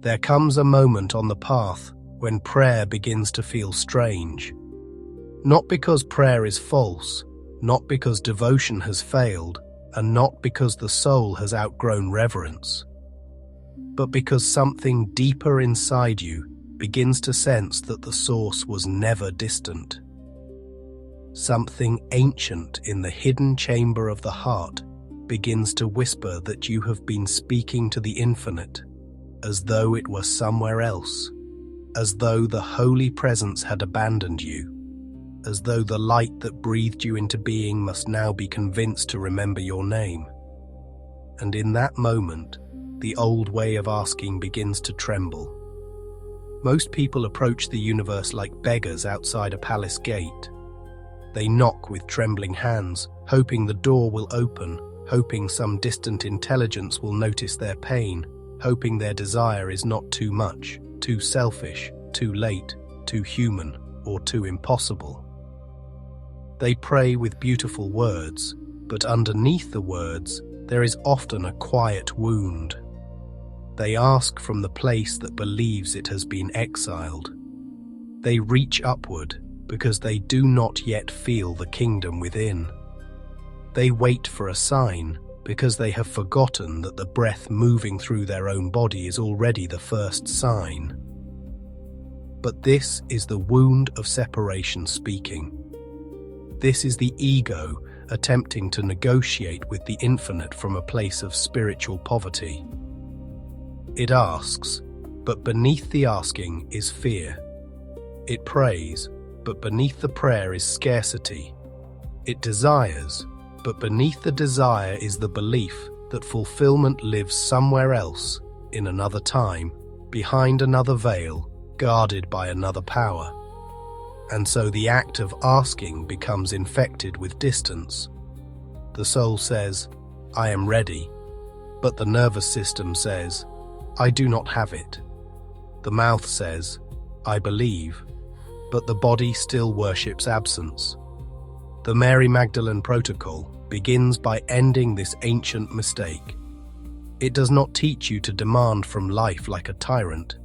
There comes a moment on the path when prayer begins to feel strange. Not because prayer is false, not because devotion has failed, and not because the soul has outgrown reverence, but because something deeper inside you begins to sense that the source was never distant. Something ancient in the hidden chamber of the heart begins to whisper that you have been speaking to the infinite, as though it were somewhere else, as though the holy presence had abandoned you, as though the light that breathed you into being must now be convinced to remember your name. And in that moment, the old way of asking begins to tremble. Most people approach the universe like beggars outside a palace gate. They knock with trembling hands, hoping the door will open, hoping some distant intelligence will notice their pain, hoping their desire is not too much, too selfish, too late, too human, or too impossible. They pray with beautiful words, but underneath the words, there is often a quiet wound. They ask from the place that believes it has been exiled. They reach upward because they do not yet feel the kingdom within. They wait for a sign because they have forgotten that the breath moving through their own body is already the first sign. But this is the wound of separation speaking. This is the ego attempting to negotiate with the infinite from a place of spiritual poverty. It asks, but beneath the asking is fear. It prays, but beneath the prayer is scarcity. It desires, but beneath the desire is the belief that fulfillment lives somewhere else, in another time, behind another veil, guarded by another power. And so the act of asking becomes infected with distance. The soul says, I am ready, but the nervous system says, I do not have it. The mouth says, I believe, but the body still worships absence. The Mary Magdalene protocol begins by ending this ancient mistake. It does not teach you to demand from life like a tyrant.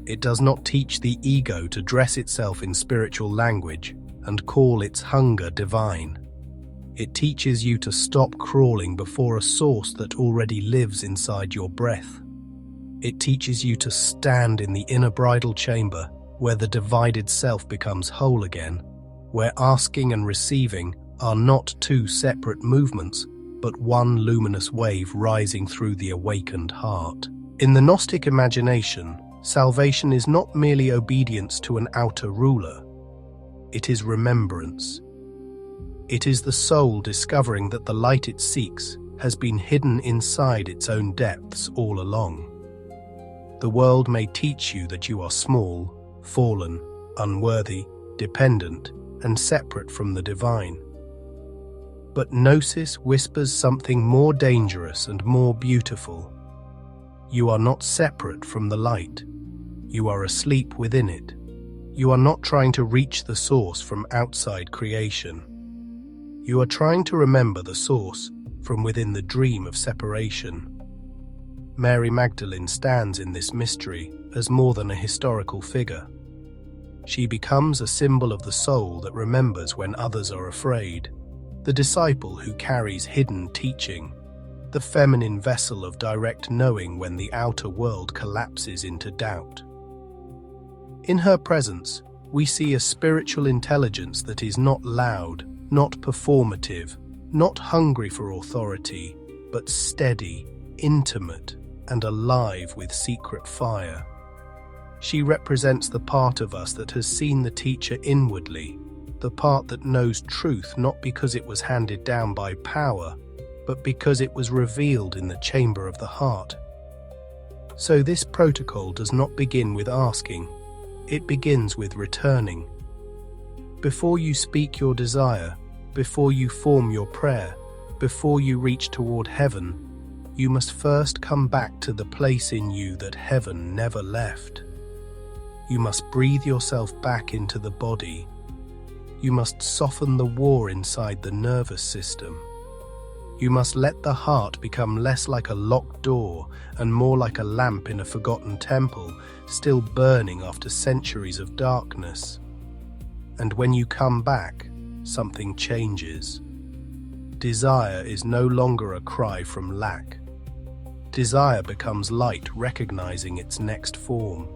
It does not teach the ego to dress itself in spiritual language and call its hunger divine. It teaches you to stop crawling before a source that already lives inside your breath. It teaches you to stand in the inner bridal chamber where the divided self becomes whole again, where asking and receiving are not two separate movements, but one luminous wave rising through the awakened heart. In the Gnostic imagination, salvation is not merely obedience to an outer ruler. It is remembrance. It is the soul discovering that the light it seeks has been hidden inside its own depths all along. The world may teach you that you are small, fallen, unworthy, dependent, and separate from the divine. But Gnosis whispers something more dangerous and more beautiful. You are not separate from the light. You are asleep within it. You are not trying to reach the source from outside creation. You are trying to remember the source from within the dream of separation. Mary Magdalene stands in this mystery as more than a historical figure. She becomes a symbol of the soul that remembers when others are afraid, the disciple who carries hidden teaching, the feminine vessel of direct knowing when the outer world collapses into doubt. In her presence, we see a spiritual intelligence that is not loud, not performative, not hungry for authority, but steady, intimate, and alive with secret fire. She represents the part of us that has seen the teacher inwardly, the part that knows truth not because it was handed down by power, but because it was revealed in the chamber of the heart. So this protocol does not begin with asking, it begins with returning. Before you speak your desire, before you form your prayer, before you reach toward heaven, you must first come back to the place in you that heaven never left. You must breathe yourself back into the body. You must soften the war inside the nervous system. You must let the heart become less like a locked door and more like a lamp in a forgotten temple, still burning after centuries of darkness. And when you come back, something changes. Desire is no longer a cry from lack. Desire becomes light, recognizing its next form.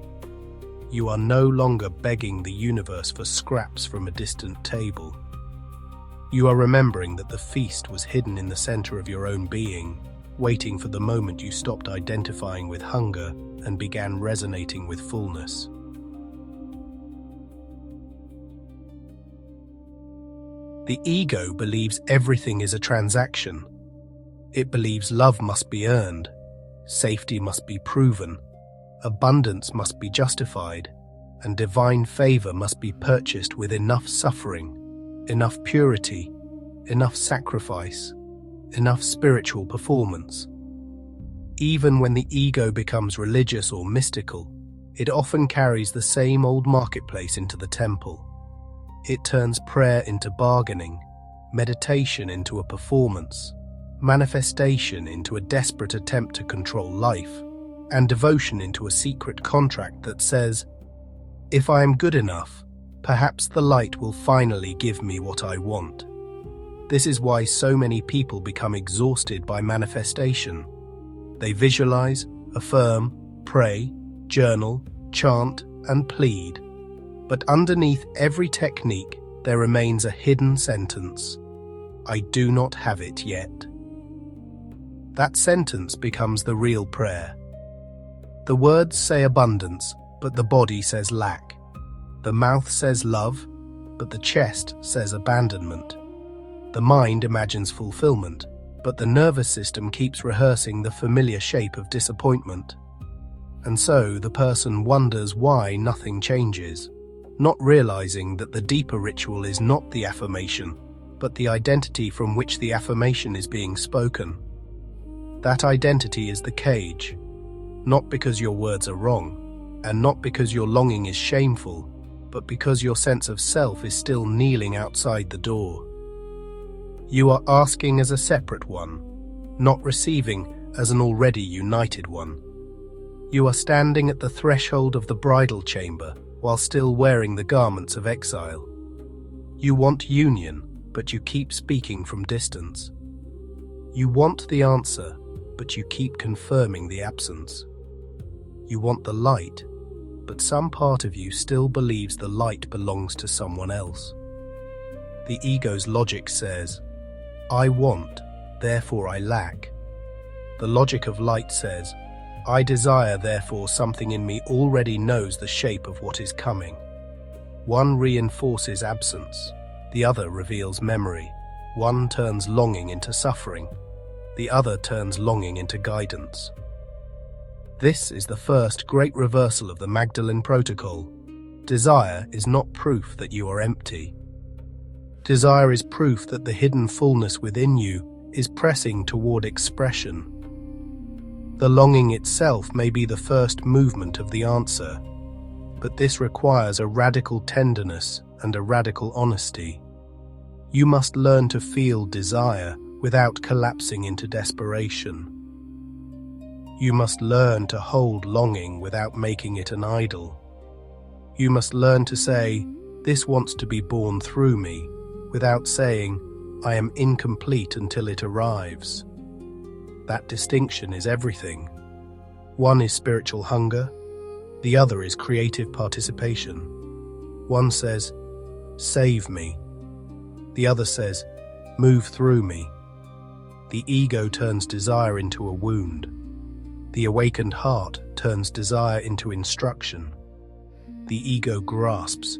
You are no longer begging the universe for scraps from a distant table. You are remembering that the feast was hidden in the center of your own being, waiting for the moment you stopped identifying with hunger and began resonating with fullness. The ego believes everything is a transaction. It believes love must be earned, safety must be proven, abundance must be justified, and divine favor must be purchased with enough suffering, enough purity, enough sacrifice, enough spiritual performance. Even when the ego becomes religious or mystical, it often carries the same old marketplace into the temple. It turns prayer into bargaining, meditation into a performance, manifestation into a desperate attempt to control life, and devotion into a secret contract that says, "If I am good enough, perhaps the light will finally give me what I want." This is why so many people become exhausted by manifestation. They visualize, affirm, pray, journal, chant, and plead. But underneath every technique, there remains a hidden sentence: "I do not have it yet." That sentence becomes the real prayer. The words say abundance, but the body says lack. The mouth says love, but the chest says abandonment. The mind imagines fulfillment, but the nervous system keeps rehearsing the familiar shape of disappointment. And so the person wonders why nothing changes, not realizing that the deeper ritual is not the affirmation, but the identity from which the affirmation is being spoken. That identity is the cage, not because your words are wrong, and not because your longing is shameful, but because your sense of self is still kneeling outside the door. You are asking as a separate one, not receiving as an already united one. You are standing at the threshold of the bridal chamber while still wearing the garments of exile. You want union, but you keep speaking from distance. You want the answer, but you keep confirming the absence. You want the light, but some part of you still believes the light belongs to someone else. The ego's logic says, "I want, therefore I lack." The logic of light says, "I desire, therefore something in me already knows the shape of what is coming." One reinforces absence, the other reveals memory. One turns longing into suffering, the other turns longing into guidance. This is the first great reversal of the Magdalene protocol. Desire is not proof that you are empty. Desire is proof that the hidden fullness within you is pressing toward expression. The longing itself may be the first movement of the answer, but this requires a radical tenderness and a radical honesty. You must learn to feel desire without collapsing into desperation. You must learn to hold longing without making it an idol. You must learn to say, "This wants to be born through me," without saying, "I am incomplete until it arrives." That distinction is everything. One is spiritual hunger, the other is creative participation. One says, "Save me." The other says, "Move through me." The ego turns desire into a wound. The awakened heart turns desire into instruction. The ego grasps.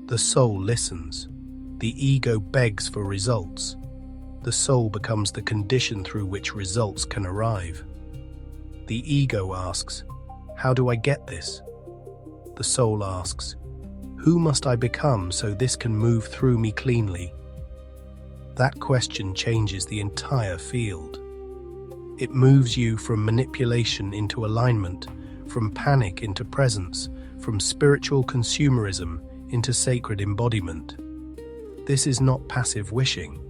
The soul listens. The ego begs for results. The soul becomes the condition through which results can arrive. The ego asks, "How do I get this?" The soul asks, "Who must I become so this can move through me cleanly?" That question changes the entire field. It moves you from manipulation into alignment, from panic into presence, from spiritual consumerism into sacred embodiment. This is not passive wishing.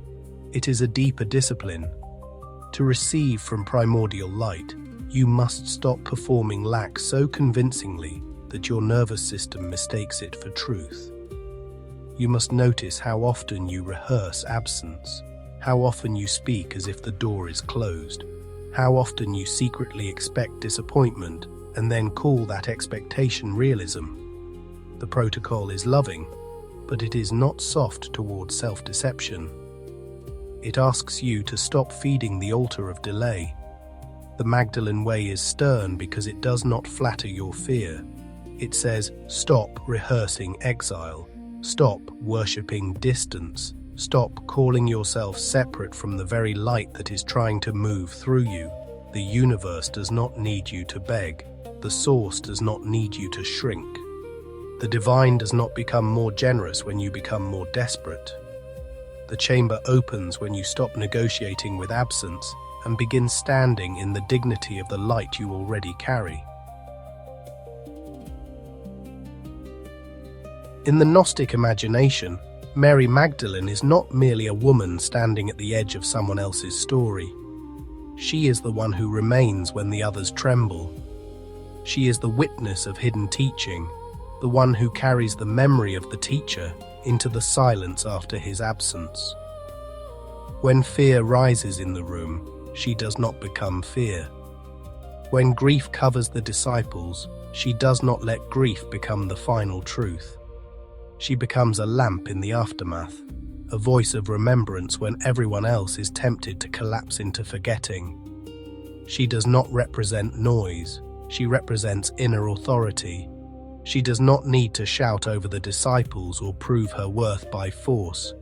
It is a deeper discipline, To receive from primordial light, you must stop performing lack so convincingly that your nervous system mistakes it for truth. You must notice how often you rehearse absence, how often you speak as if the door is closed, how often you secretly expect disappointment and then call that expectation realism. The protocol is loving, but it is not soft towards self-deception. It asks you to stop feeding the altar of delay. The Magdalene way is stern because it does not flatter your fear. It says, stop rehearsing exile, stop worshipping distance, stop calling yourself separate from the very light that is trying to move through you. The universe does not need you to beg. The source does not need you to shrink. The divine does not become more generous when you become more desperate. The chamber opens when you stop negotiating with absence and begin standing in the dignity of the light you already carry. In the Gnostic imagination, Mary Magdalene is not merely a woman standing at the edge of someone else's story. She is the one who remains when the others tremble. She is the witness of hidden teaching, the one who carries the memory of the teacher into the silence after his absence. When fear rises in the room, she does not become fear. When grief covers the disciples, she does not let grief become the final truth. She becomes a lamp in the aftermath, a voice of remembrance when everyone else is tempted to collapse into forgetting. She does not represent noise, she represents inner authority. She does not need to shout over the disciples or prove her worth by force.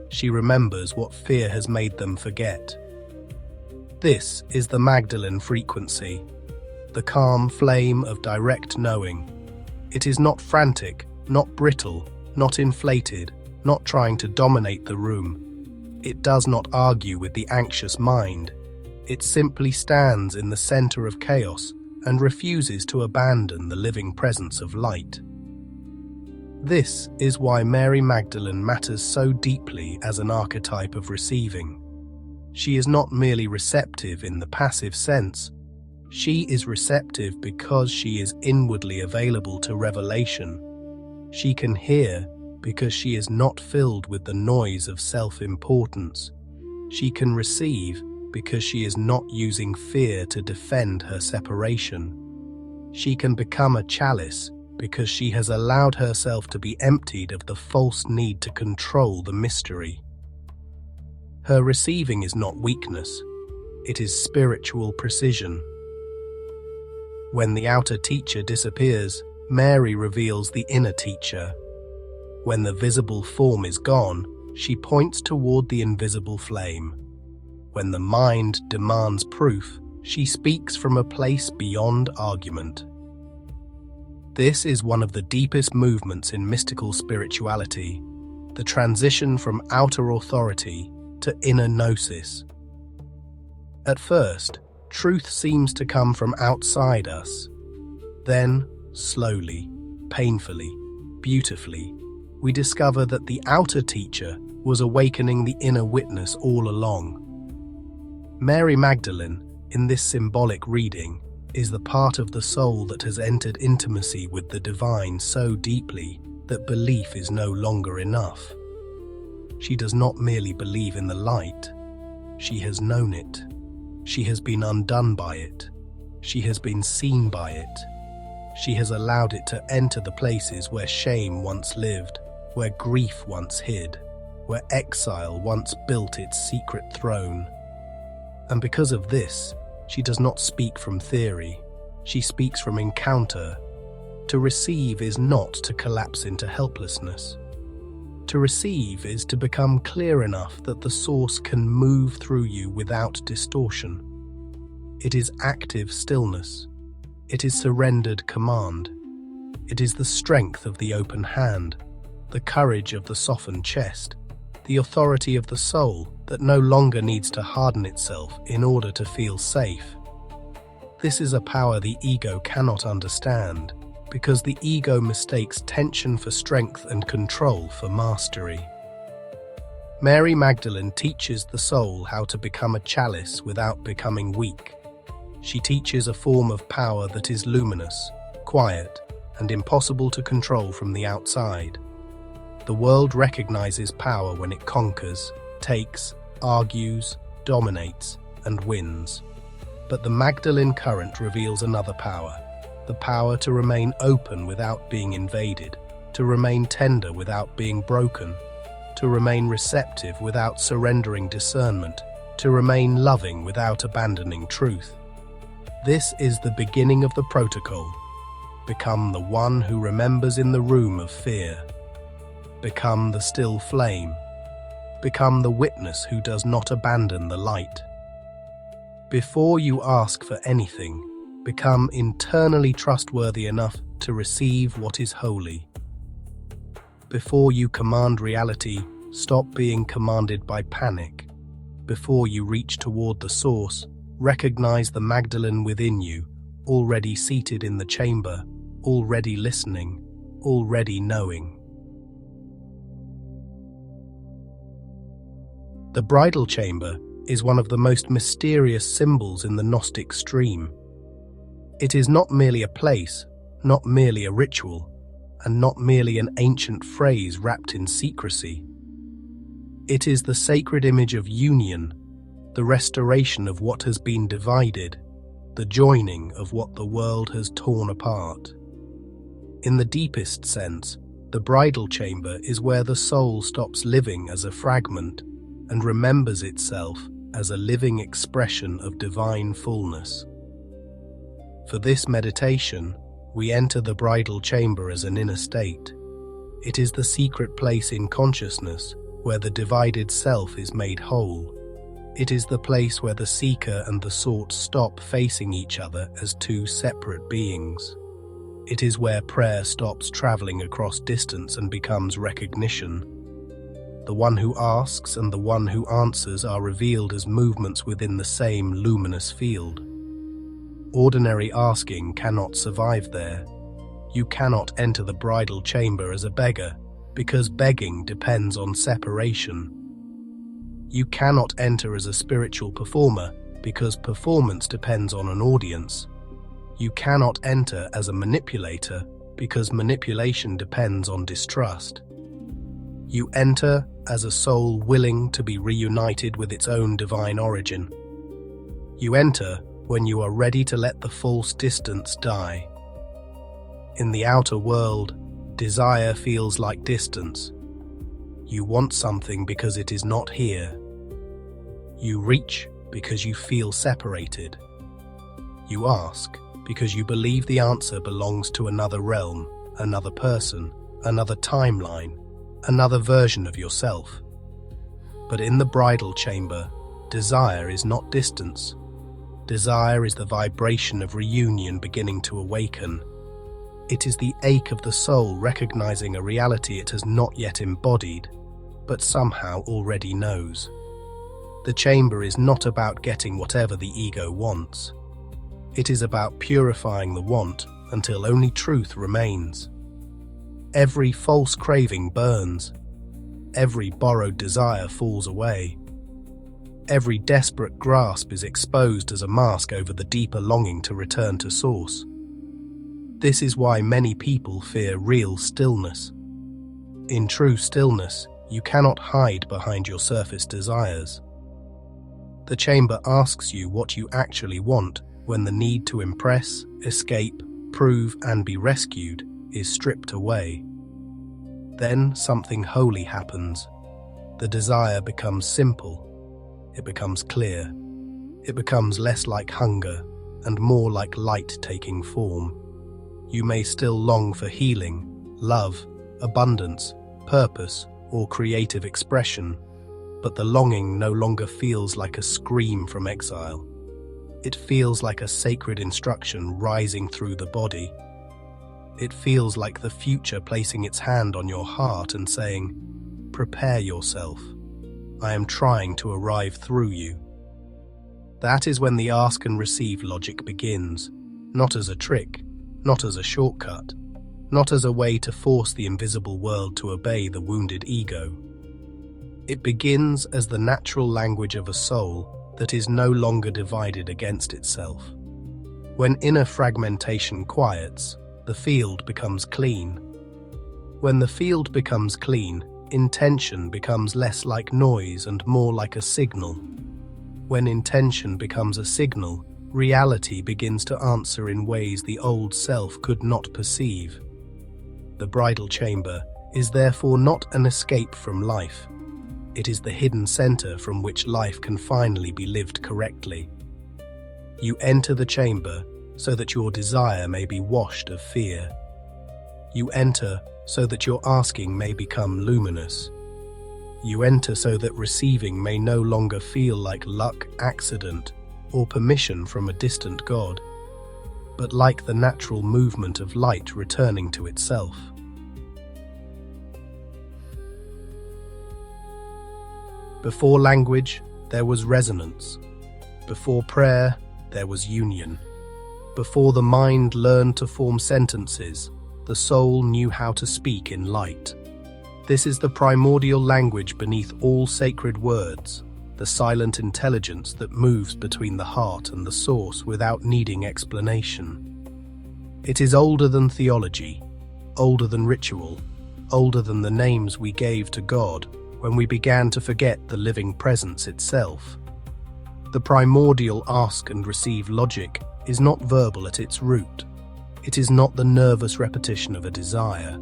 She remembers what fear has made them forget. This is the Magdalene frequency, the calm flame of direct knowing. It is not frantic, not brittle, not inflated, not trying to dominate the room. It does not argue with the anxious mind. It simply stands in the center of chaos and refuses to abandon the living presence of light. This is why Mary Magdalene matters so deeply as an archetype of receiving. She is not merely receptive in the passive sense. She is receptive because she is inwardly available to revelation. She can hear because she is not filled with the noise of self-importance. She can receive because she is not using fear to defend her separation. She can become a chalice because she has allowed herself to be emptied of the false need to control the mystery. Her receiving is not weakness, it is spiritual precision. When the outer teacher disappears, Mary reveals the inner teacher. When the visible form is gone, she points toward the invisible flame. When the mind demands proof, she speaks from a place beyond argument. This is one of the deepest movements in mystical spirituality, the transition from outer authority to inner gnosis. At first, truth seems to come from outside us. Then, slowly, painfully, beautifully, we discover that the outer teacher was awakening the inner witness all along. Mary Magdalene, in this symbolic reading, is the part of the soul that has entered intimacy with the divine so deeply that belief is no longer enough. She does not merely believe in the light. She has known it. She has been undone by it. She has been seen by it. She has allowed it to enter the places where shame once lived, where grief once hid, where exile once built its secret throne. And because of this, she does not speak from theory. She speaks from encounter. To receive is not to collapse into helplessness. To receive is to become clear enough that the source can move through you without distortion. It is active stillness. It is surrendered command. It is the strength of the open hand, the courage of the softened chest, the authority of the soul that no longer needs to harden itself in order to feel safe. This is a power the ego cannot understand, because the ego mistakes tension for strength and control for mastery. Mary Magdalene teaches the soul how to become a chalice without becoming weak. She teaches a form of power that is luminous, quiet, and impossible to control from the outside. The world recognizes power when it conquers, takes, argues, dominates, and wins. But the Magdalene current reveals another power, the power to remain open without being invaded, to remain tender without being broken, to remain receptive without surrendering discernment, to remain loving without abandoning truth. This is the beginning of the protocol. Become the one who remembers in the room of fear. Become the still flame. Become the witness who does not abandon the light. Before you ask for anything, become internally trustworthy enough to receive what is holy. Before you command reality, stop being commanded by panic. Before you reach toward the source, recognize the Magdalene within you, already seated in the chamber, already listening, already knowing. The bridal chamber is one of the most mysterious symbols in the Gnostic stream. It is not merely a place, not merely a ritual, and not merely an ancient phrase wrapped in secrecy. It is the sacred image of union, the restoration of what has been divided, the joining of what the world has torn apart. In the deepest sense, the bridal chamber is where the soul stops living as a fragment and remembers itself as a living expression of divine fullness. For this meditation, we enter the bridal chamber as an inner state. It is the secret place in consciousness where the divided self is made whole. It is the place where the seeker and the sought stop facing each other as two separate beings. It is where prayer stops traveling across distance and becomes recognition. The one who asks and the one who answers are revealed as movements within the same luminous field. Ordinary asking cannot survive there. You cannot enter the bridal chamber as a beggar, because begging depends on separation. You cannot enter as a spiritual performer, because performance depends on an audience. You cannot enter as a manipulator, because manipulation depends on distrust. You enter as a soul willing to be reunited with its own divine origin. You enter when you are ready to let the false distance die. In the outer world, desire feels like distance. You want something because it is not here. You reach because you feel separated. You ask because you believe the answer belongs to another realm, another person, another timeline, another version of yourself. But in the bridal chamber, desire is not distance. Desire is the vibration of reunion beginning to awaken. It is the ache of the soul recognizing a reality it has not yet embodied, but somehow already knows. The chamber is not about getting whatever the ego wants. It is about purifying the want until only truth remains. Every false craving burns. Every borrowed desire falls away. Every desperate grasp is exposed as a mask over the deeper longing to return to source. This is why many people fear real stillness. In true stillness, you cannot hide behind your surface desires. The chamber asks you what you actually want when the need to impress, escape, prove, and be rescued is stripped away. Then something holy happens. The desire becomes simple. It becomes clear. It becomes less like hunger and more like light taking form. You may still long for healing, love, abundance, purpose, or creative expression, but the longing no longer feels like a scream from exile. It feels like a sacred instruction rising through the body. It feels like the future placing its hand on your heart and saying, "Prepare yourself. I am trying to arrive through you." That is when the ask and receive logic begins, not as a trick, not as a shortcut, not as a way to force the invisible world to obey the wounded ego. It begins as the natural language of a soul that is no longer divided against itself. When inner fragmentation quiets, the field becomes clean. When the field becomes clean, intention becomes less like noise and more like a signal. When intention becomes a signal, reality begins to answer in ways the old self could not perceive. The bridal chamber is therefore not an escape from life. It is the hidden center from which life can finally be lived correctly. You enter the chamber so that your desire may be washed of fear. You enter so that your asking may become luminous. You enter so that receiving may no longer feel like luck, accident, or permission from a distant God, but like the natural movement of light returning to itself. Before language, there was resonance. Before prayer, there was union. Before the mind learned to form sentences, the soul knew how to speak in light. This is the primordial language beneath all sacred words, the silent intelligence that moves between the heart and the source without needing explanation. It is older than theology, older than ritual, older than the names we gave to God when we began to forget the living presence itself. The primordial ask and receive logic is not verbal at its root. It is not the nervous repetition of a desire.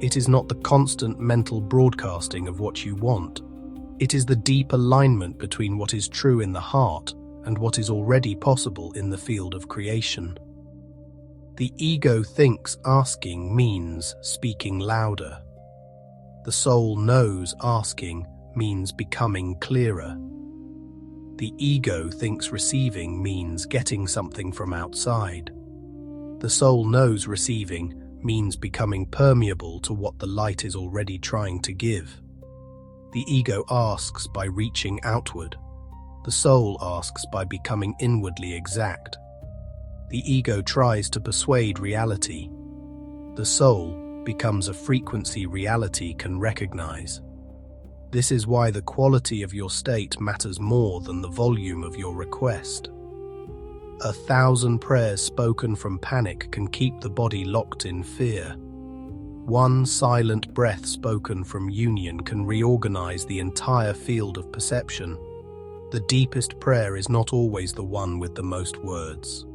It is not the constant mental broadcasting of what you want. It is the deep alignment between what is true in the heart and what is already possible in the field of creation. The ego thinks asking means speaking louder. The soul knows asking means becoming clearer. The ego thinks receiving means getting something from outside. The soul knows receiving means becoming permeable to what the light is already trying to give. The ego asks by reaching outward. The soul asks by becoming inwardly exact. The ego tries to persuade reality. The soul becomes a frequency reality can recognize. This is why the quality of your state matters more than the volume of your request. 1,000 prayers spoken from panic can keep the body locked in fear. One silent breath spoken from union can reorganize the entire field of perception. The deepest prayer is not always the one with the most words.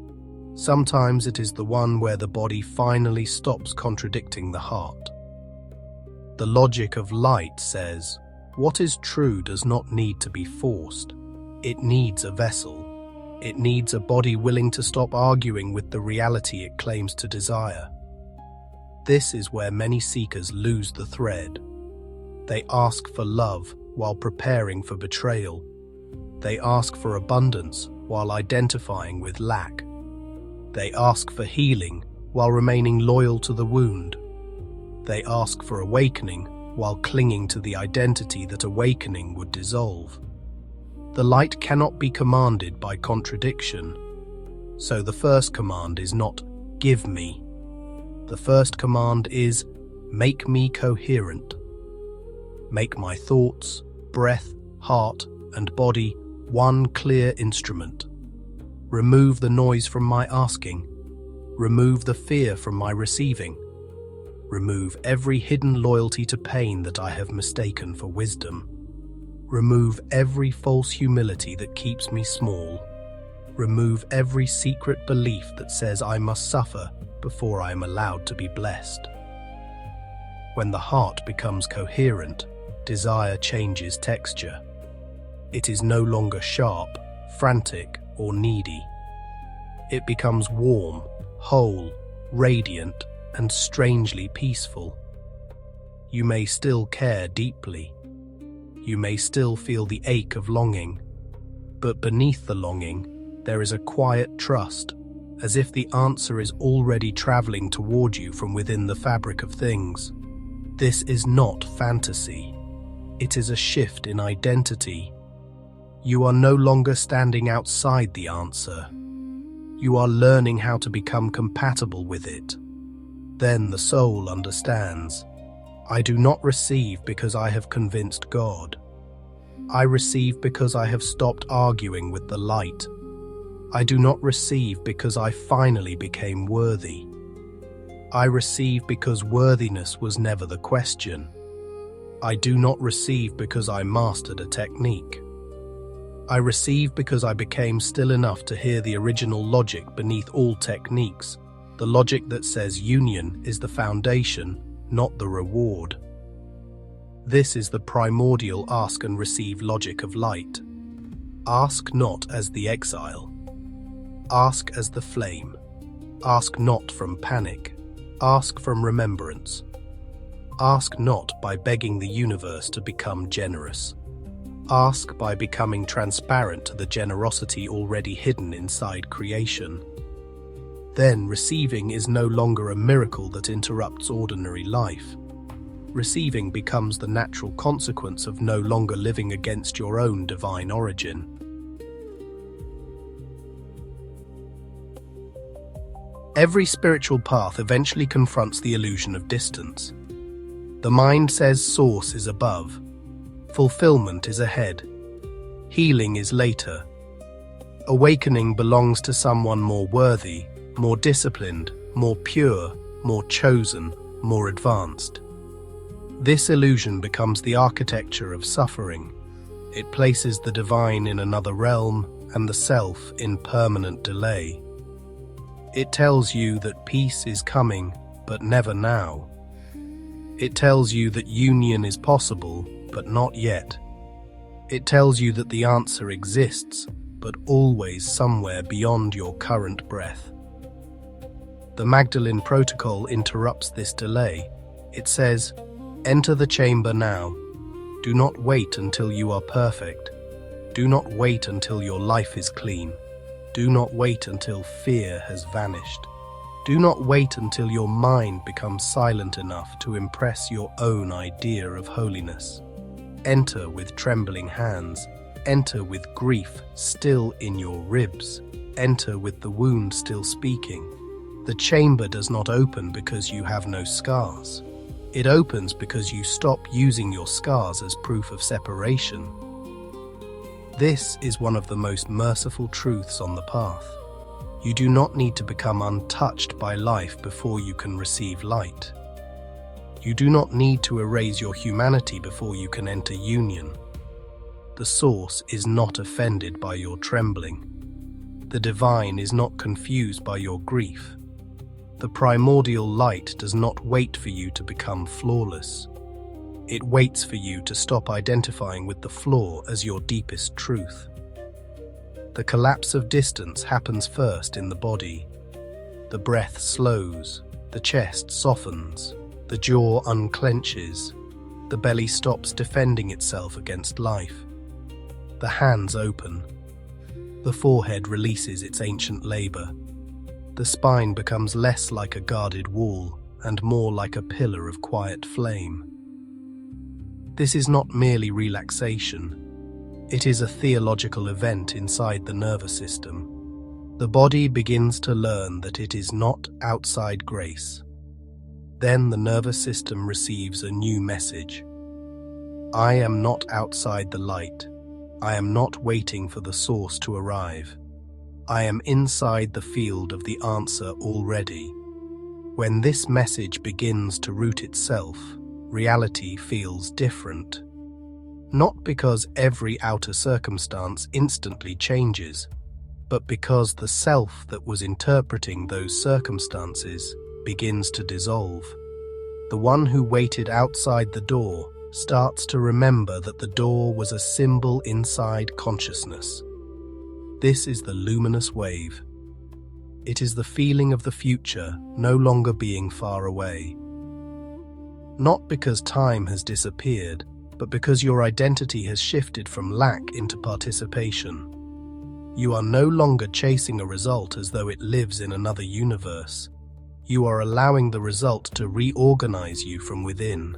Sometimes it is the one where the body finally stops contradicting the heart. The logic of light says, what is true does not need to be forced. It needs a vessel. It needs a body willing to stop arguing with the reality it claims to desire. This is where many seekers lose the thread. They ask for love while preparing for betrayal. They ask for abundance while identifying with lack. They ask for healing while remaining loyal to the wound. They ask for awakening while clinging to the identity that awakening would dissolve. The light cannot be commanded by contradiction. So the first command is not, give me. The first command is, make me coherent. Make my thoughts, breath, heart, and body one clear instrument. Remove the noise from my asking. Remove the fear from my receiving. Remove every hidden loyalty to pain that I have mistaken for wisdom. Remove every false humility that keeps me small. Remove every secret belief that says I must suffer before I am allowed to be blessed. When the heart becomes coherent, desire changes texture. It is no longer sharp, frantic, or needy. It becomes warm, whole, radiant, and strangely peaceful. You may still care deeply. You may still feel the ache of longing, but beneath the longing, there is a quiet trust, as if the answer is already traveling toward you from within the fabric of things. This is not fantasy. It is a shift in identity. You are no longer standing outside the answer. You are learning how to become compatible with it. Then the soul understands. I do not receive because I have convinced God. I receive because I have stopped arguing with the light. I do not receive because I finally became worthy. I receive because worthiness was never the question. I do not receive because I mastered a technique. I receive because I became still enough to hear the original logic beneath all techniques, the logic that says union is the foundation, not the reward. This is the primordial ask and receive logic of light. Ask not as the exile. Ask as the flame. Ask not from panic. Ask from remembrance. Ask not by begging the universe to become generous. Ask by becoming transparent to the generosity already hidden inside creation. Then receiving is no longer a miracle that interrupts ordinary life. Receiving becomes the natural consequence of no longer living against your own divine origin. Every spiritual path eventually confronts the illusion of distance. The mind says source is above, fulfillment is ahead, healing is later. Awakening belongs to someone more worthy, more disciplined, more pure, more chosen, more advanced. This illusion becomes the architecture of suffering. It places the divine in another realm and the self in permanent delay. It tells you that peace is coming, but never now. It tells you that union is possible, but not yet. It tells you that the answer exists, but always somewhere beyond your current breath. The Magdalene protocol interrupts this delay. It says, "Enter the chamber now. Do not wait until you are perfect. Do not wait until your life is clean. Do not wait until fear has vanished. Do not wait until your mind becomes silent enough to impress your own idea of holiness. Enter with trembling hands. Enter with grief still in your ribs. Enter with the wound still speaking. The chamber does not open because you have no scars. It opens because you stop using your scars as proof of separation." This is one of the most merciful truths on the path. You do not need to become untouched by life before you can receive light. You do not need to erase your humanity before you can enter union. The source is not offended by your trembling. The divine is not confused by your grief. The primordial light does not wait for you to become flawless. It waits for you to stop identifying with the flaw as your deepest truth. The collapse of distance happens first in the body. The breath slows, the chest softens, the jaw unclenches, the belly stops defending itself against life. The hands open. The forehead releases its ancient labor. The spine becomes less like a guarded wall and more like a pillar of quiet flame. This is not merely relaxation. It is a theological event inside the nervous system. The body begins to learn that it is not outside grace. Then the nervous system receives a new message. I am not outside the light. I am not waiting for the source to arrive. I am inside the field of the answer already. When this message begins to root itself, reality feels different. Not because every outer circumstance instantly changes, but because the self that was interpreting those circumstances begins to dissolve. The one who waited outside the door starts to remember that the door was a symbol inside consciousness. This is the luminous wave. It is the feeling of the future no longer being far away. Not because time has disappeared, but because your identity has shifted from lack into participation. You are no longer chasing a result as though it lives in another universe. You are allowing the result to reorganize you from within.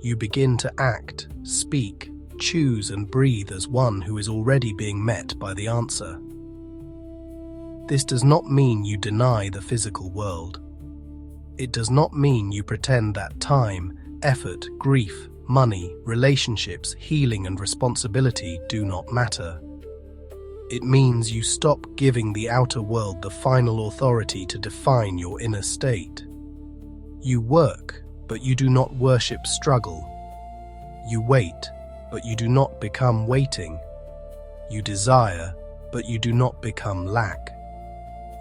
You begin to act, speak, choose and breathe as one who is already being met by the answer. This does not mean you deny the physical world. It does not mean you pretend that time, effort, grief, money, relationships, healing, and responsibility do not matter. It means you stop giving the outer world the final authority to define your inner state. You work, but you do not worship struggle. You wait, but you do not become waiting. You desire, but you do not become lack.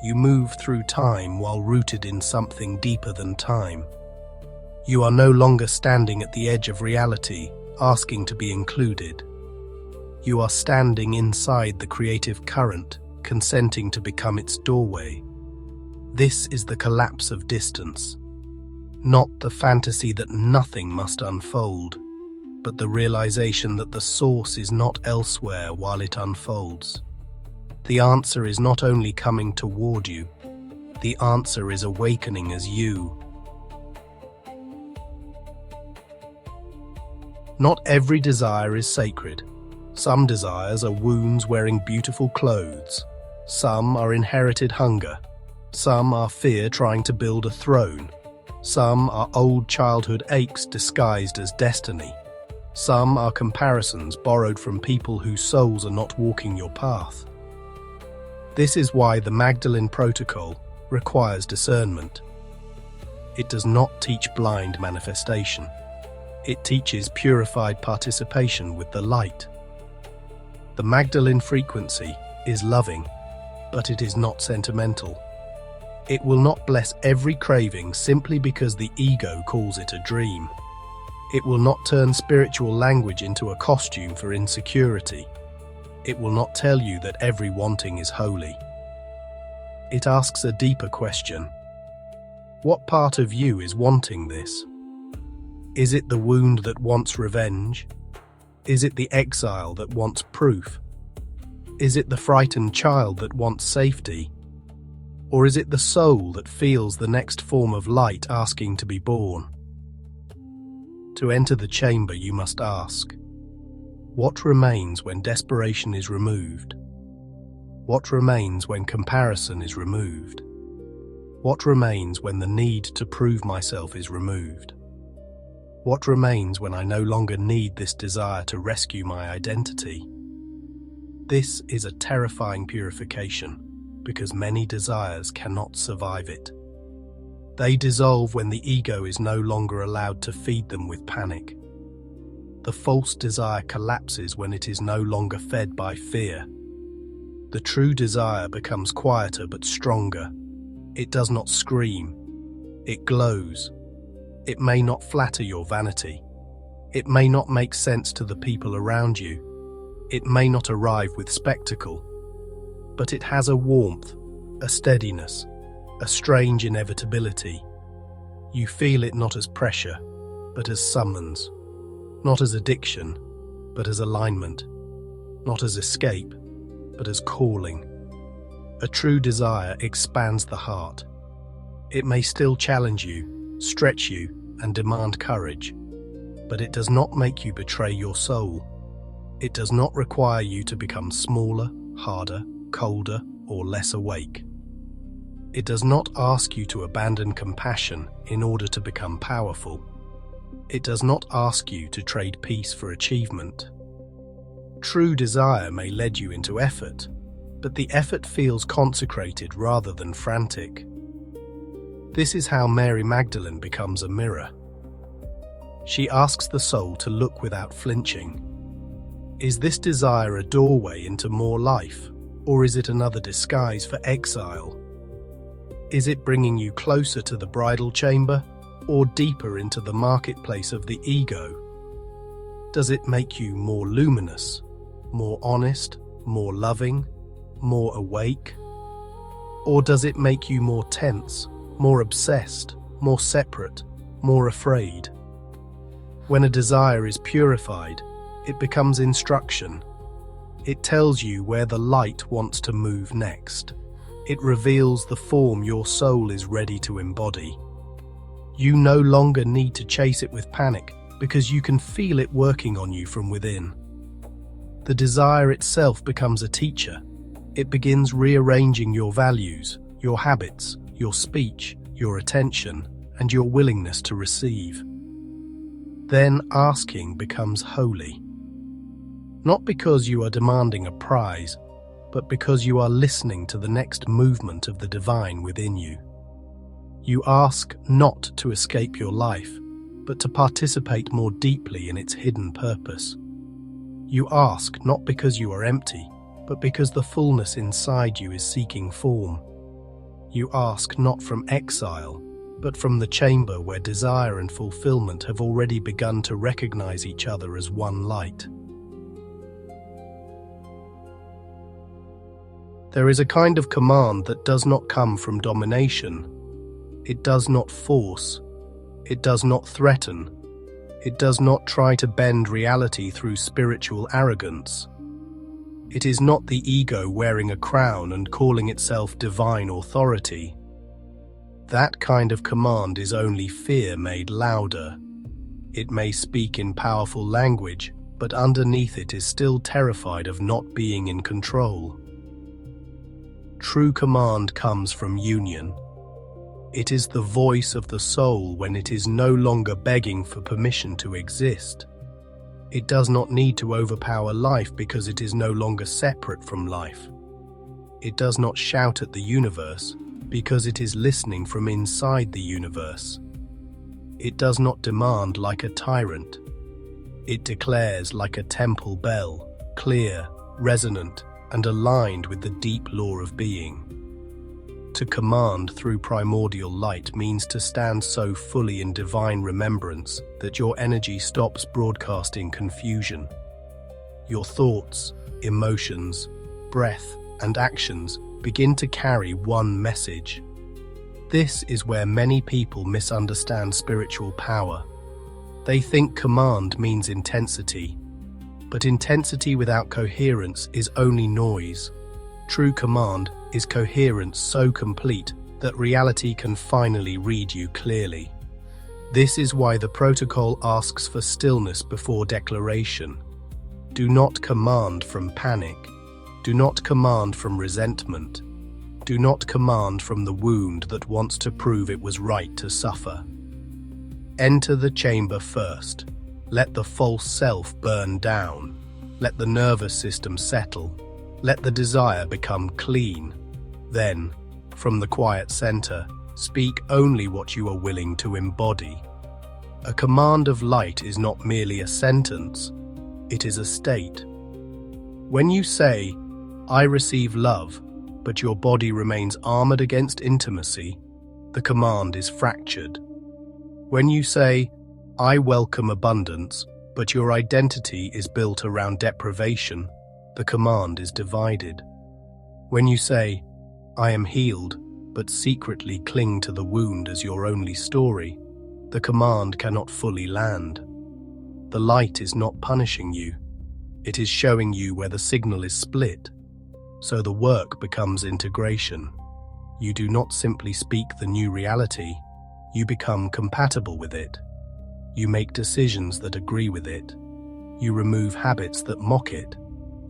You move through time while rooted in something deeper than time. You are no longer standing at the edge of reality, asking to be included. You are standing inside the creative current, consenting to become its doorway. This is the collapse of distance. Not the fantasy that nothing must unfold, but the realization that the source is not elsewhere while it unfolds. The answer is not only coming toward you, the answer is awakening as you. Not every desire is sacred. Some desires are wounds wearing beautiful clothes. Some are inherited hunger. Some are fear trying to build a throne. Some are old childhood aches disguised as destiny. Some are comparisons borrowed from people whose souls are not walking your path. This is why the Magdalene protocol requires discernment. It does not teach blind manifestation. It teaches purified participation with the light. The Magdalene frequency is loving, but it is not sentimental. It will not bless every craving simply because the ego calls it a dream. It will not turn spiritual language into a costume for insecurity. It will not tell you that every wanting is holy. It asks a deeper question. What part of you is wanting this? Is it the wound that wants revenge? Is it the exile that wants proof? Is it the frightened child that wants safety? Or is it the soul that feels the next form of light asking to be born? To enter the chamber, you must ask, what remains when desperation is removed? What remains when comparison is removed? What remains when the need to prove myself is removed? What remains when I no longer need this desire to rescue my identity? This is a terrifying purification, because many desires cannot survive it. They dissolve when the ego is no longer allowed to feed them with panic. The false desire collapses when it is no longer fed by fear. The true desire becomes quieter but stronger. It does not scream. It glows. It may not flatter your vanity. It may not make sense to the people around you. It may not arrive with spectacle. But it has a warmth, a steadiness, a strange inevitability. You feel it not as pressure, but as summons. Not as addiction, but as alignment. Not as escape, but as calling. A true desire expands the heart. It may still challenge you, stretch you, and demand courage, but it does not make you betray your soul. It does not require you to become smaller, harder, colder, or less awake. It does not ask you to abandon compassion in order to become powerful. It does not ask you to trade peace for achievement. True desire may lead you into effort, but the effort feels consecrated rather than frantic. This is how Mary Magdalene becomes a mirror. She asks the soul to look without flinching. Is this desire a doorway into more life, or is it another disguise for exile? Is it bringing you closer to the bridal chamber, or deeper into the marketplace of the ego? Does it make you more luminous, more honest, more loving, more awake? Or does it make you more tense, more obsessed, more separate, more afraid? When a desire is purified, it becomes instruction. It tells you where the light wants to move next. It reveals the form your soul is ready to embody. You no longer need to chase it with panic because you can feel it working on you from within. The desire itself becomes a teacher. It begins rearranging your values, your habits, your speech, your attention, and your willingness to receive. Then asking becomes holy. Not because you are demanding a prize, but because you are listening to the next movement of the divine within you. You ask not to escape your life, but to participate more deeply in its hidden purpose. You ask not because you are empty, but because the fullness inside you is seeking form. You ask not from exile, but from the chamber where desire and fulfillment have already begun to recognize each other as one light. There is a kind of command that does not come from domination. It does not force. It does not threaten. It does not try to bend reality through spiritual arrogance. It is not the ego wearing a crown and calling itself divine authority. That kind of command is only fear made louder. It may speak in powerful language, but underneath it is still terrified of not being in control. True command comes from union. It is the voice of the soul when it is no longer begging for permission to exist. It does not need to overpower life because it is no longer separate from life. It does not shout at the universe because it is listening from inside the universe. It does not demand like a tyrant. It declares like a temple bell, clear, resonant, and aligned with the deep law of being. To command through primordial light means to stand so fully in divine remembrance that your energy stops broadcasting confusion. Your thoughts, emotions, breath, and actions begin to carry one message. This is where many people misunderstand spiritual power. They think command means intensity, but intensity without coherence is only noise. True command is coherence so complete that reality can finally read you clearly. This is why the protocol asks for stillness before declaration. Do not command from panic. Do not command from resentment. Do not command from the wound that wants to prove it was right to suffer. Enter the chamber first. Let the false self burn down. Let the nervous system settle. Let the desire become clean. Then, from the quiet center, speak only what you are willing to embody. A command of light is not merely a sentence, it is a state. When you say, "I receive love," but your body remains armored against intimacy, the command is fractured. When you say, "I welcome abundance," but your identity is built around deprivation, the command is divided. When you say, "I am healed," but secretly cling to the wound as your only story, the command cannot fully land. The light is not punishing you. It is showing you where the signal is split. So the work becomes integration. You do not simply speak the new reality, you become compatible with it. You make decisions that agree with it. You remove habits that mock it.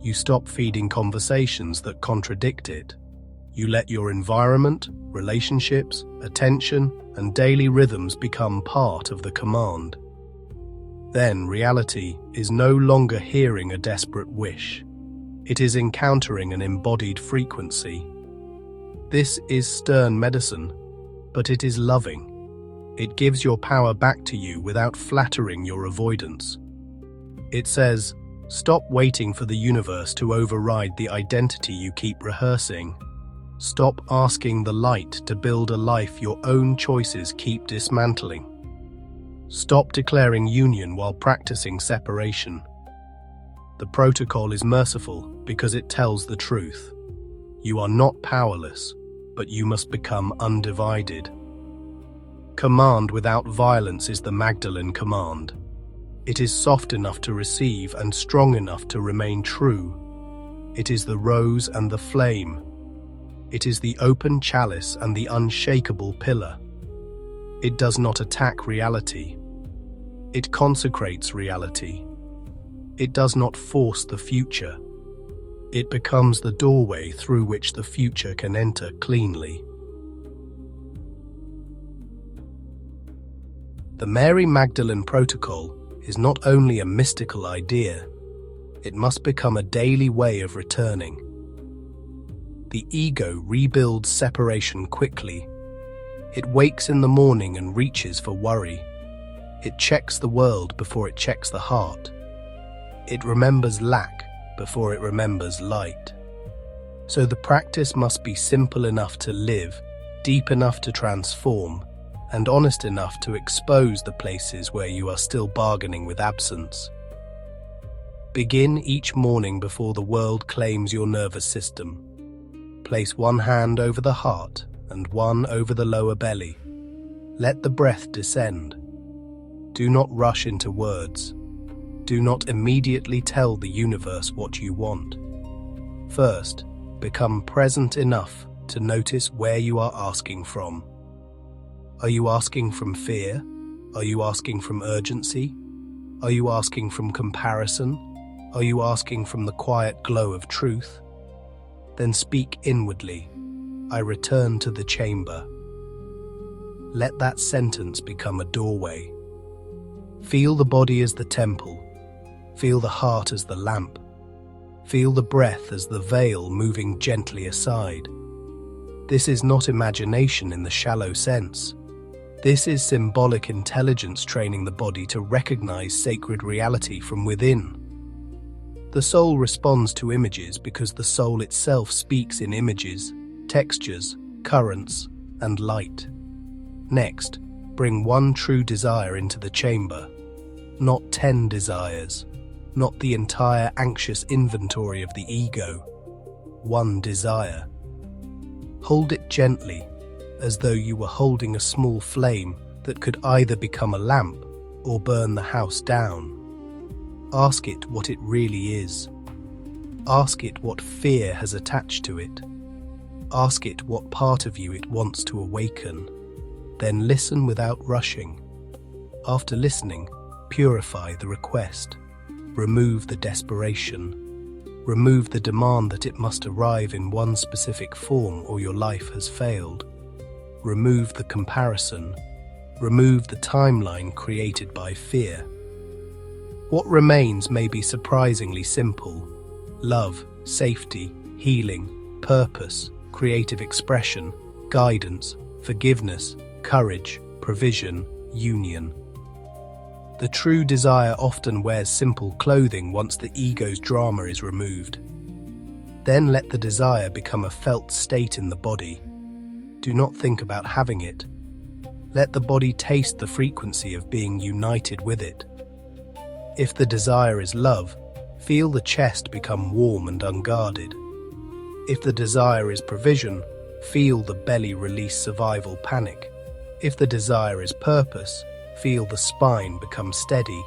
You stop feeding conversations that contradict it. You let your environment, relationships, attention, and daily rhythms become part of the command. Then reality is no longer hearing a desperate wish. It is encountering an embodied frequency. This is stern medicine, but it is loving. It gives your power back to you without flattering your avoidance. It says, stop waiting for the universe to override the identity you keep rehearsing. Stop asking the light to build a life your own choices keep dismantling. Stop declaring union while practicing separation. The protocol is merciful because it tells the truth. You are not powerless, but you must become undivided. Command without violence is the Magdalene command. It is soft enough to receive and strong enough to remain true. It is the rose and the flame. It is the open chalice and the unshakable pillar. It does not attack reality. It consecrates reality. It does not force the future. It becomes the doorway through which the future can enter cleanly. The Mary Magdalene Protocol is not only a mystical idea, it must become a daily way of returning. The ego rebuilds separation quickly. It wakes in the morning and reaches for worry. It checks the world before it checks the heart. It remembers lack before it remembers light. So the practice must be simple enough to live, deep enough to transform, and honest enough to expose the places where you are still bargaining with absence. Begin each morning before the world claims your nervous system. Place one hand over the heart and one over the lower belly. Let the breath descend. Do not rush into words. Do not immediately tell the universe what you want. First, become present enough to notice where you are asking from. Are you asking from fear? Are you asking from urgency? Are you asking from comparison? Are you asking from the quiet glow of truth? Then speak inwardly. I return to the chamber. Let that sentence become a doorway. Feel the body as the temple. Feel the heart as the lamp. Feel the breath as the veil moving gently aside. This is not imagination in the shallow sense. This is symbolic intelligence training the body to recognize sacred reality from within. The soul responds to images because the soul itself speaks in images, textures, currents, and light. Next, bring one true desire into the chamber, not 10 desires, not the entire anxious inventory of the ego. One desire. Hold it gently, as though you were holding a small flame that could either become a lamp or burn the house down. Ask it what it really is. Ask it what fear has attached to it. Ask it what part of you it wants to awaken. Then listen without rushing. After listening, purify the request. Remove the desperation. Remove the demand that it must arrive in one specific form or your life has failed. Remove the comparison. Remove the timeline created by fear. What remains may be surprisingly simple: love, safety, healing, purpose, creative expression, guidance, forgiveness, courage, provision, union. The true desire often wears simple clothing once the ego's drama is removed. Then let the desire become a felt state in the body. Do not think about having it. Let the body taste the frequency of being united with it. If the desire is love, feel the chest become warm and unguarded. If the desire is provision, feel the belly release survival panic. If the desire is purpose, feel the spine become steady.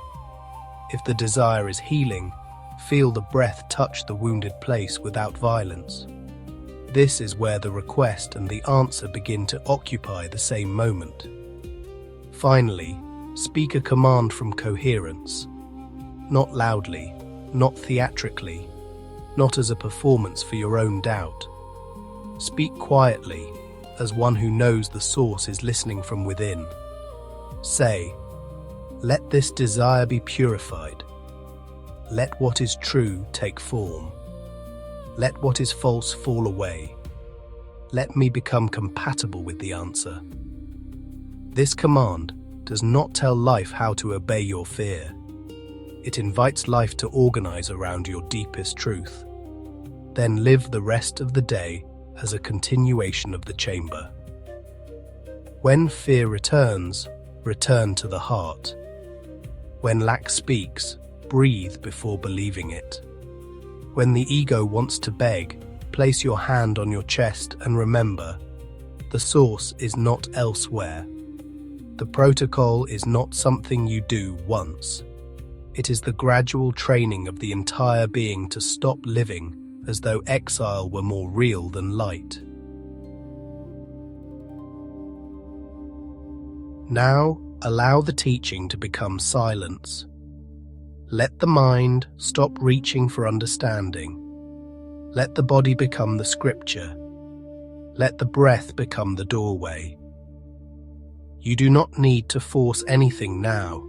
If the desire is healing, feel the breath touch the wounded place without violence. This is where the request and the answer begin to occupy the same moment. Finally, speak a command from coherence. Not loudly, not theatrically, not as a performance for your own doubt. Speak quietly, as one who knows the source is listening from within. Say, let this desire be purified. Let what is true take form. Let what is false fall away. Let me become compatible with the answer. This command does not tell life how to obey your fear. It invites life to organize around your deepest truth. Then live the rest of the day as a continuation of the chamber. When fear returns, return to the heart. When lack speaks, breathe before believing it. When the ego wants to beg, place your hand on your chest and remember, the source is not elsewhere. The protocol is not something you do once. It is the gradual training of the entire being to stop living as though exile were more real than light. Now, allow the teaching to become silence. Let the mind stop reaching for understanding. Let the body become the scripture. Let the breath become the doorway. You do not need to force anything now.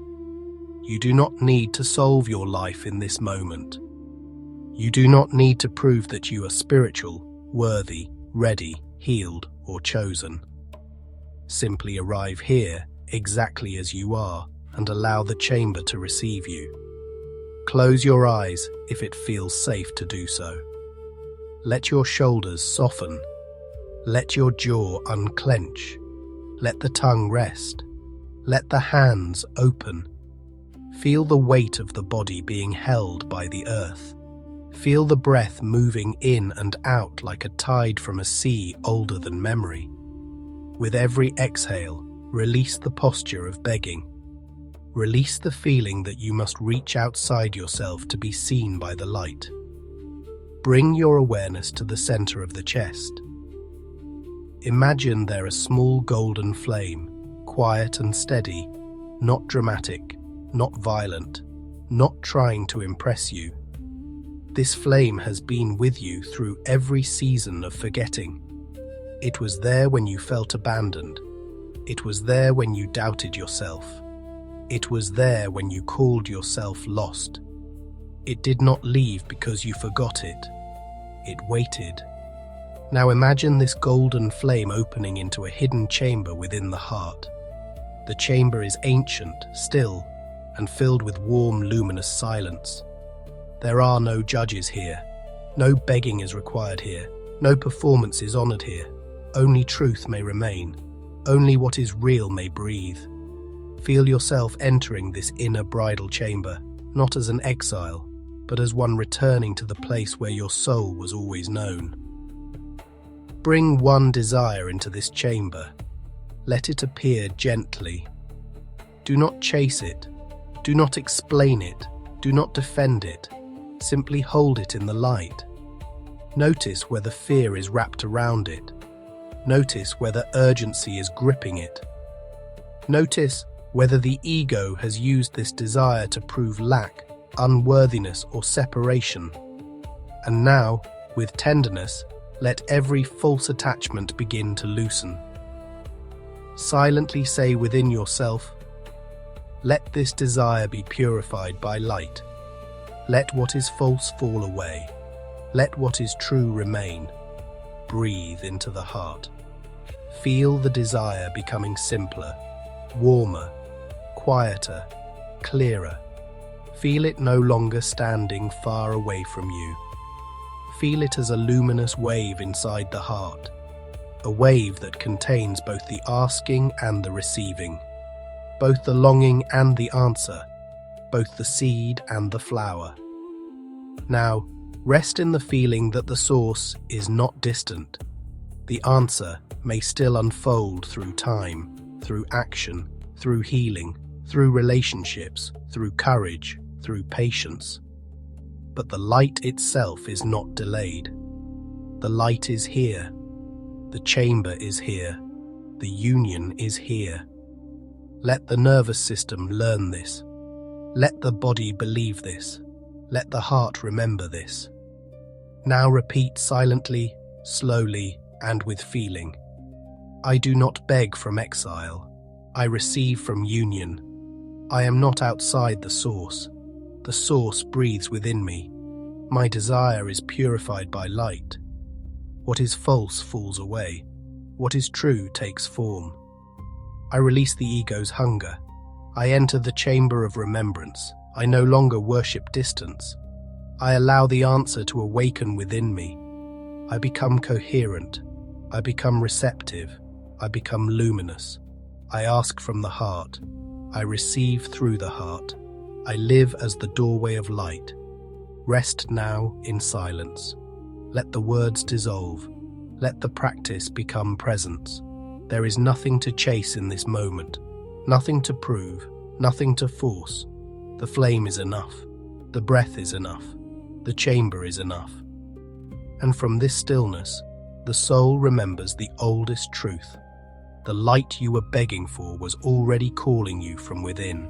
You do not need to solve your life in this moment. You do not need to prove that you are spiritual, worthy, ready, healed, or chosen. Simply arrive here exactly as you are and allow the chamber to receive you. Close your eyes if it feels safe to do so. Let your shoulders soften. Let your jaw unclench. Let the tongue rest. Let the hands open. Feel the weight of the body being held by the earth. Feel the breath moving in and out like a tide from a sea older than memory. With every exhale, release the posture of begging. Release the feeling that you must reach outside yourself to be seen by the light. Bring your awareness to the center of the chest. Imagine there a small golden flame, quiet and steady, not dramatic, not violent, not trying to impress you. This flame has been with you through every season of forgetting. It was there when you felt abandoned. It was there when you doubted yourself. It was there when you called yourself lost. It did not leave because you forgot it. It waited. Now imagine this golden flame opening into a hidden chamber within the heart. The chamber is ancient, still, and filled with warm, luminous silence. There are no judges here. No begging is required here. No performance is honored here. Only truth may remain. Only what is real may breathe. Feel yourself entering this inner bridal chamber, not as an exile, but as one returning to the place where your soul was always known. Bring one desire into this chamber. Let it appear gently. Do not chase it. Do not explain it. Do not defend it. Simply hold it in the light. Notice whether fear is wrapped around it. Notice whether urgency is gripping it. Notice whether the ego has used this desire to prove lack, unworthiness, or separation. And now, with tenderness, let every false attachment begin to loosen. Silently say within yourself, "Let this desire be purified by light. Let what is false fall away. Let what is true remain." Breathe into the heart. Feel the desire becoming simpler, warmer, quieter, clearer. Feel it no longer standing far away from you. Feel it as a luminous wave inside the heart, a wave that contains both the asking and the receiving, both the longing and the answer, both the seed and the flower. Now, rest in the feeling that the source is not distant. The answer may still unfold through time, through action, through healing, through relationships, through courage, through patience. But the light itself is not delayed. The light is here. The chamber is here. The union is here. Let the nervous system learn this. Let the body believe this. Let the heart remember this. Now repeat silently, slowly, and with feeling. I do not beg from exile. I receive from union. I am not outside the source. The source breathes within me. My desire is purified by light. What is false falls away. What is true takes form. I release the ego's hunger. I enter the chamber of remembrance. I no longer worship distance. I allow the answer to awaken within me. I become coherent. I become receptive. I become luminous. I ask from the heart. I receive through the heart. I live as the doorway of light. Rest now in silence. Let the words dissolve. Let the practice become presence. There is nothing to chase in this moment. Nothing to prove. Nothing to force. The flame is enough. The breath is enough. The chamber is enough. And from this stillness, the soul remembers the oldest truth. The light you were begging for was already calling you from within.